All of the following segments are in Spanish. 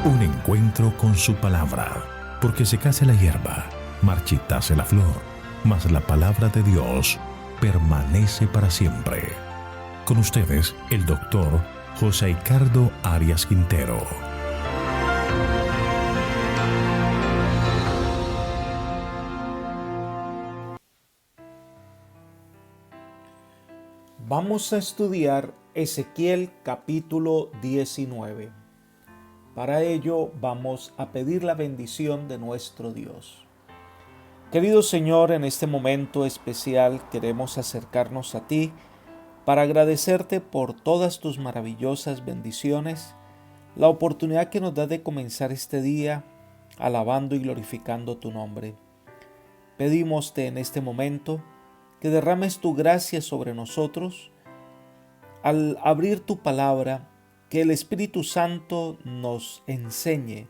Un encuentro con su palabra, porque secase la hierba, marchitase la flor, mas la palabra de Dios permanece para siempre. Con ustedes, el doctor José Ricardo Arias Quintero. Vamos a estudiar Ezequiel capítulo 19. Para ello vamos a pedir la bendición de nuestro Dios. Querido Señor, en este momento especial queremos acercarnos a ti para agradecerte por todas tus maravillosas bendiciones, la oportunidad que nos da de comenzar este día alabando y glorificando tu nombre. Pedímoste en este momento que derrames tu gracia sobre nosotros al abrir tu palabra, que el Espíritu Santo nos enseñe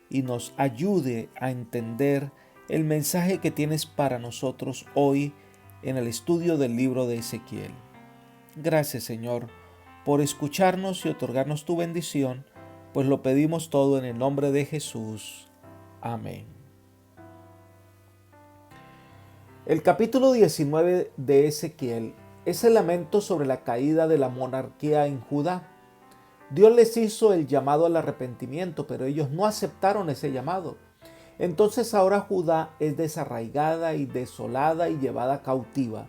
y nos ayude a entender el mensaje que tienes para nosotros hoy en el estudio del libro de Ezequiel. Gracias, Señor, por escucharnos y otorgarnos tu bendición, pues lo pedimos todo en el nombre de Jesús. Amén. El capítulo 19 de Ezequiel es el lamento sobre la caída de la monarquía en Judá. Dios les hizo el llamado al arrepentimiento, pero ellos no aceptaron ese llamado. Entonces ahora Judá es desarraigada y desolada y llevada cautiva.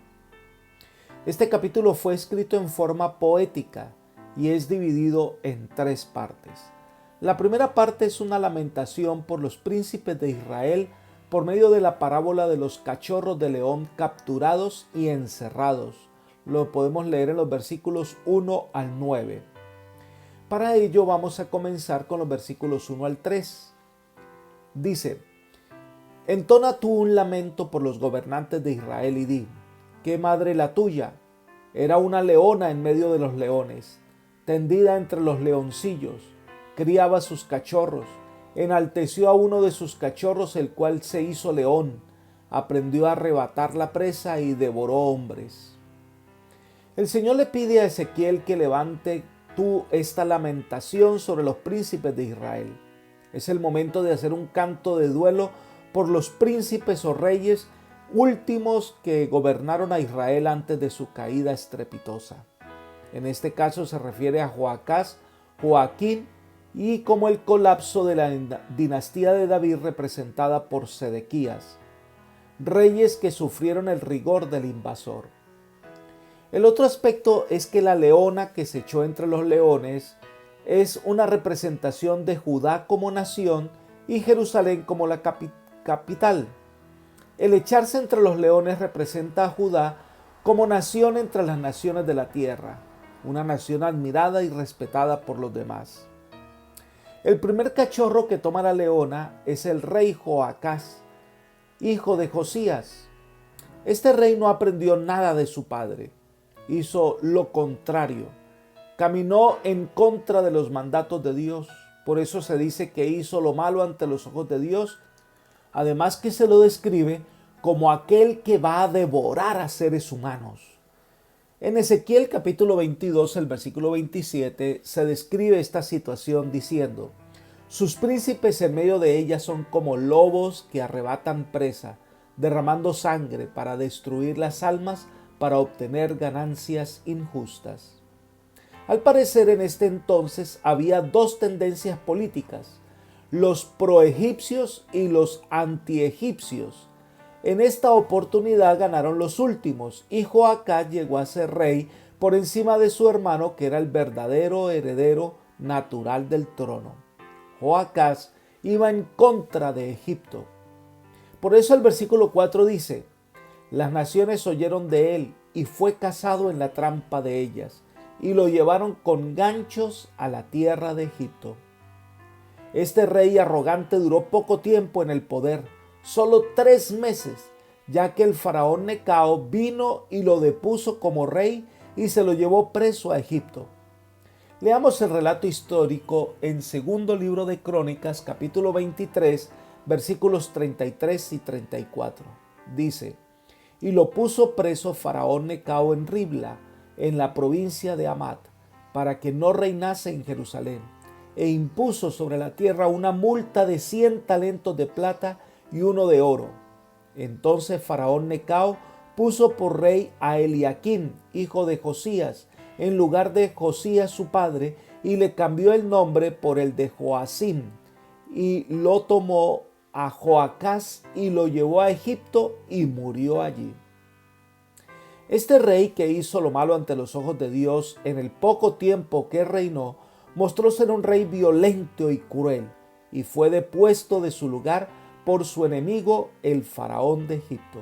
Este capítulo fue escrito en forma poética y es dividido en tres partes. La primera parte es una lamentación por los príncipes de Israel por medio de la parábola de los cachorros de león capturados y encerrados. Lo podemos leer en los versículos 1 al 9. Para ello vamos a comenzar con los versículos 1 al 3. Dice: Entona tú un lamento por los gobernantes de Israel y di: ¿qué madre la tuya? Era una leona en medio de los leones, tendida entre los leoncillos, criaba sus cachorros. Enalteció a uno de sus cachorros, el cual se hizo león, aprendió a arrebatar la presa y devoró hombres. El Señor le pide a Ezequiel que levante tú esta lamentación sobre los príncipes de Israel. Es el momento de hacer un canto de duelo por los príncipes o reyes últimos que gobernaron a Israel antes de su caída estrepitosa. En este caso se refiere a Joacás, Joaquín y como el colapso de la dinastía de David representada por Sedequías, reyes que sufrieron el rigor del invasor. El otro aspecto es que la leona que se echó entre los leones es una representación de Judá como nación y Jerusalén como la capital. El echarse entre los leones representa a Judá como nación entre las naciones de la tierra, una nación admirada y respetada por los demás. El primer cachorro que toma la leona es el rey Joacás, hijo de Josías. Este rey no aprendió nada de su padre, hizo lo contrario, caminó en contra de los mandatos de Dios, por eso se dice que hizo lo malo ante los ojos de Dios, además que se lo describe como aquel que va a devorar a seres humanos. En Ezequiel capítulo 22, el versículo 27, se describe esta situación diciendo: sus príncipes en medio de ella son como lobos que arrebatan presa, derramando sangre para destruir las almas, para obtener ganancias injustas. Al parecer en este entonces había dos tendencias políticas, los proegipcios y los antiegipcios. En esta oportunidad ganaron los últimos y Joacás llegó a ser rey por encima de su hermano, que era el verdadero heredero natural del trono. Joacás iba en contra de Egipto. Por eso el versículo 4 dice: las naciones oyeron de él y fue cazado en la trampa de ellas, y lo llevaron con ganchos a la tierra de Egipto. Este rey arrogante duró poco tiempo en el poder, solo 3 meses, ya que el faraón Necao vino y lo depuso como rey y se lo llevó preso a Egipto. Leamos el relato histórico en segundo libro de Crónicas, capítulo 23, versículos 33 y 34. Dice: y lo puso preso faraón Necao en Ribla, en la provincia de Hamat, para que no reinase en Jerusalén. e impuso sobre la tierra una multa de 100 talentos de plata y uno de oro. Entonces Faraón Necao puso por rey a Eliaquim, hijo de Josías, en lugar de Josías su padre, y le cambió el nombre por el de Joacim, y lo tomó a Joacás y lo llevó a Egipto y murió allí. Este rey, que hizo lo malo ante los ojos de Dios en el poco tiempo que reinó, mostró ser un rey violento y cruel, y fue depuesto de su lugar por su enemigo, el faraón de Egipto.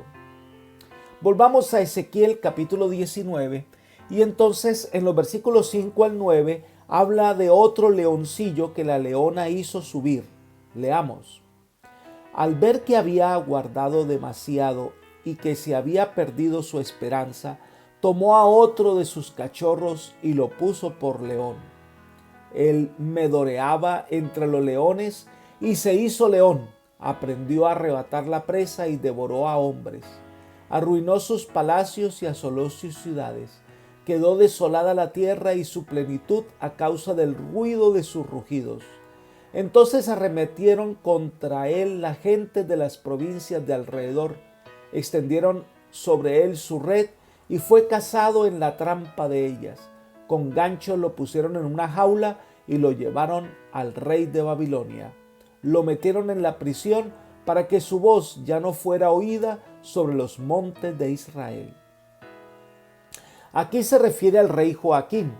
Volvamos a Ezequiel capítulo 19, y entonces en los versículos 5 al 9 habla de otro leoncillo que la leona hizo subir. Leamos. Al ver que había aguardado demasiado y que se había perdido su esperanza, tomó a otro de sus cachorros y lo puso por león. Él merodeaba entre los leones y se hizo león. Aprendió a arrebatar la presa y devoró a hombres. Arruinó sus palacios y asoló sus ciudades. Quedó desolada la tierra y su plenitud a causa del ruido de sus rugidos. Entonces arremetieron contra él la gente de las provincias de alrededor. Extendieron sobre él su red y fue cazado en la trampa de ellas. Con ganchos lo pusieron en una jaula y lo llevaron al rey de Babilonia. Lo metieron en la prisión para que su voz ya no fuera oída sobre los montes de Israel. Aquí se refiere al rey Joaquín.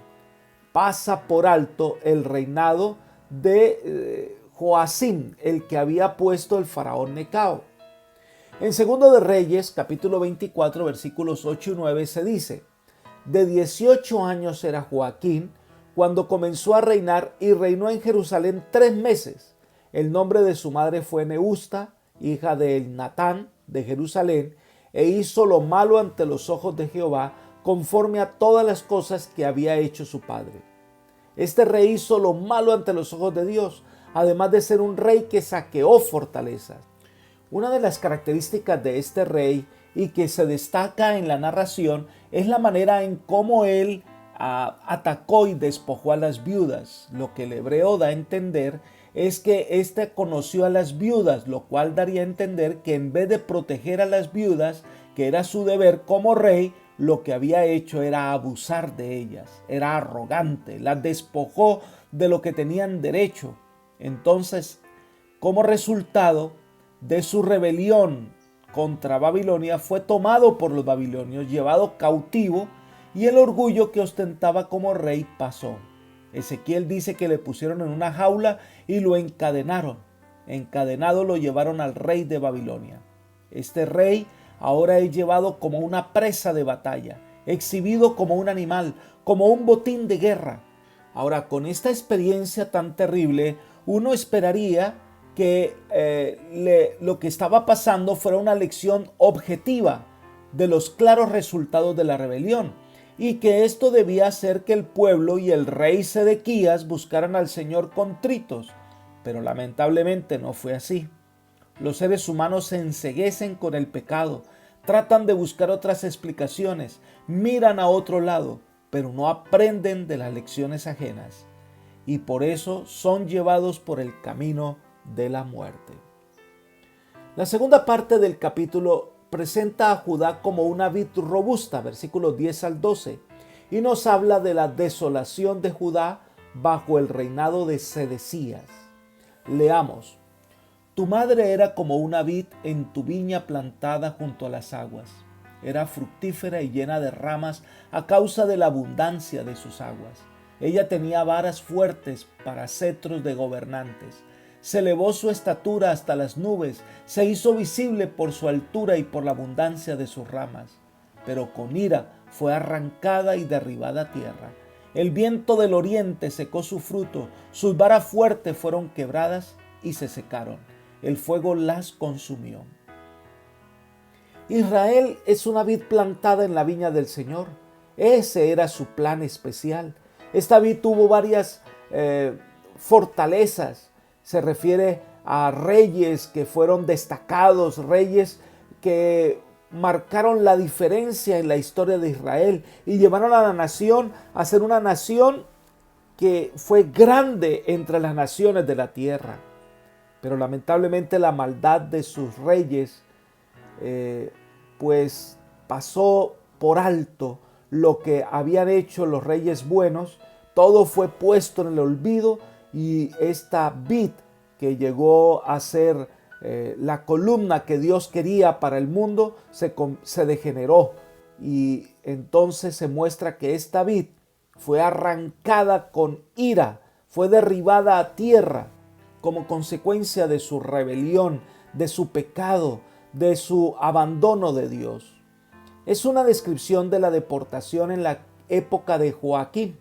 Pasa por alto el reinado de Joacim, el que había puesto el faraón Necao. En Segundo de Reyes, capítulo 24, versículos 8 y 9 se dice: de 18 años era Joaquín cuando comenzó a reinar y reinó en Jerusalén 3 meses. El nombre de su madre fue Neusta, hija de Elnatán de Jerusalén, e hizo lo malo ante los ojos de Jehová, conforme a todas las cosas que había hecho su padre. Este rey hizo lo malo ante los ojos de Dios, además de ser un rey que saqueó fortalezas. Una de las características de este rey y que se destaca en la narración es la manera en cómo él atacó y despojó a las viudas. Lo que el hebreo da a entender es que éste conoció a las viudas, lo cual daría a entender que en vez de proteger a las viudas, que era su deber como rey, lo que había hecho era abusar de ellas, era arrogante, las despojó de lo que tenían derecho. Entonces, como resultado de su rebelión contra Babilonia, fue tomado por los babilonios, llevado cautivo, y el orgullo que ostentaba como rey pasó. Ezequiel dice que le pusieron en una jaula y lo encadenaron. Encadenado lo llevaron al rey de Babilonia. Este rey ahora es llevado como una presa de batalla, exhibido como un animal, como un botín de guerra. Ahora, con esta experiencia tan terrible, uno esperaría que lo que estaba pasando fuera una lección objetiva de los claros resultados de la rebelión, y que esto debía hacer que el pueblo y el rey Sedequías buscaran al Señor contritos, pero lamentablemente no fue así. Los seres humanos se enceguecen con el pecado, tratan de buscar otras explicaciones, miran a otro lado, pero no aprenden de las lecciones ajenas, y por eso son llevados por el camino de la muerte. La segunda parte del capítulo presenta a Judá como una vid robusta, versículos 10 al 12, y nos habla de la desolación de Judá bajo el reinado de Sedecías. Leamos. Tu madre era como una vid en tu viña plantada junto a las aguas. Era fructífera y llena de ramas a causa de la abundancia de sus aguas. Ella tenía varas fuertes para cetros de gobernantes. Se elevó su estatura hasta las nubes, se hizo visible por su altura y por la abundancia de sus ramas. Pero con ira fue arrancada y derribada a tierra. El viento del oriente secó su fruto, sus varas fuertes fueron quebradas y se secaron. El fuego las consumió. Israel es una vid plantada en la viña del Señor. Ese era su plan especial. Esta vid tuvo varias fortalezas. Se refiere a reyes que fueron destacados, reyes que marcaron la diferencia en la historia de Israel y llevaron a la nación a ser una nación que fue grande entre las naciones de la tierra. Pero lamentablemente la maldad de sus reyes pues pasó por alto lo que habían hecho los reyes buenos. Todo fue puesto en el olvido y esta vid que llegó a ser la columna que Dios quería para el mundo se degeneró, y entonces se muestra que esta vid fue arrancada con ira, fue derribada a tierra como consecuencia de su rebelión, de su pecado, de su abandono de Dios. Es una descripción de la deportación en la época de Joaquín,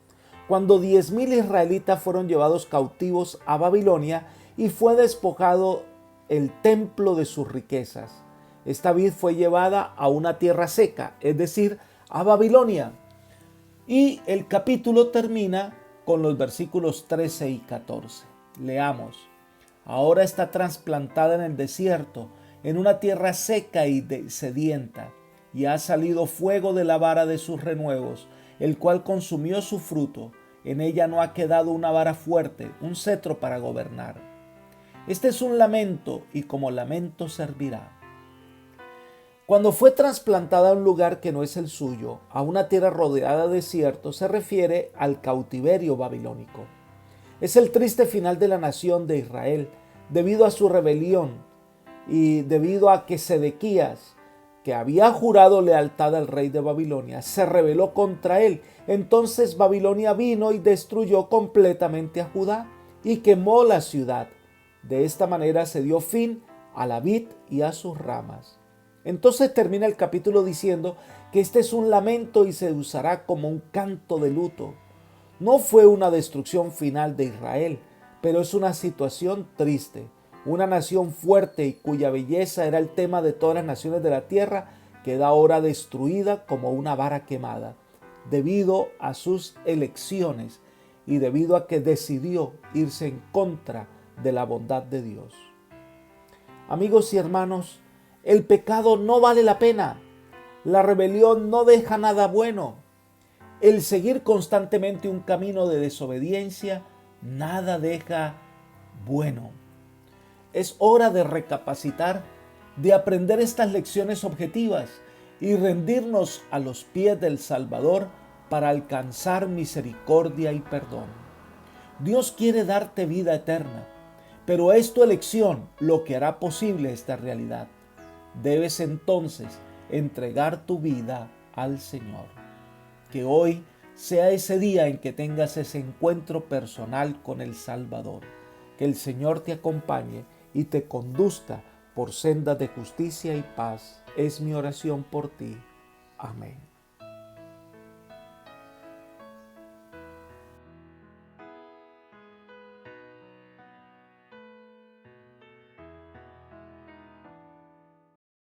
cuando 10,000 israelitas fueron llevados cautivos a Babilonia y fue despojado el templo de sus riquezas. Esta vid fue llevada a una tierra seca, es decir, a Babilonia. Y el capítulo termina con los versículos 13 y 14. Leamos. Ahora está trasplantada en el desierto, en una tierra seca y sedienta, y ha salido fuego de la vara de sus renuevos, el cual consumió su fruto. En ella no ha quedado una vara fuerte, un cetro para gobernar. Este es un lamento, y como lamento servirá. Cuando fue trasplantada a un lugar que no es el suyo, a una tierra rodeada de desierto, se refiere al cautiverio babilónico. Es el triste final de la nación de Israel, debido a su rebelión y debido a que Sedequías, que había jurado lealtad al rey de Babilonia, se rebeló contra él. Entonces Babilonia vino y destruyó completamente a Judá y quemó la ciudad. De esta manera se dio fin a la vid y a sus ramas. Entonces termina el capítulo diciendo que este es un lamento y se usará como un canto de luto. No fue una destrucción final de Israel, pero es una situación triste. Una nación fuerte y cuya belleza era el tema de todas las naciones de la tierra, queda ahora destruida como una vara quemada, debido a sus elecciones y debido a que decidió irse en contra de la bondad de Dios. Amigos y hermanos, el pecado no vale la pena. La rebelión no deja nada bueno. El seguir constantemente un camino de desobediencia nada deja bueno. Es hora de recapacitar, de aprender estas lecciones objetivas y rendirnos a los pies del Salvador para alcanzar misericordia y perdón. Dios quiere darte vida eterna, pero es tu elección lo que hará posible esta realidad. Debes entonces entregar tu vida al Señor. Que hoy sea ese día en que tengas ese encuentro personal con el Salvador. Que el Señor te acompañe y te conduzca por sendas de justicia y paz. Es mi oración por ti. Amén.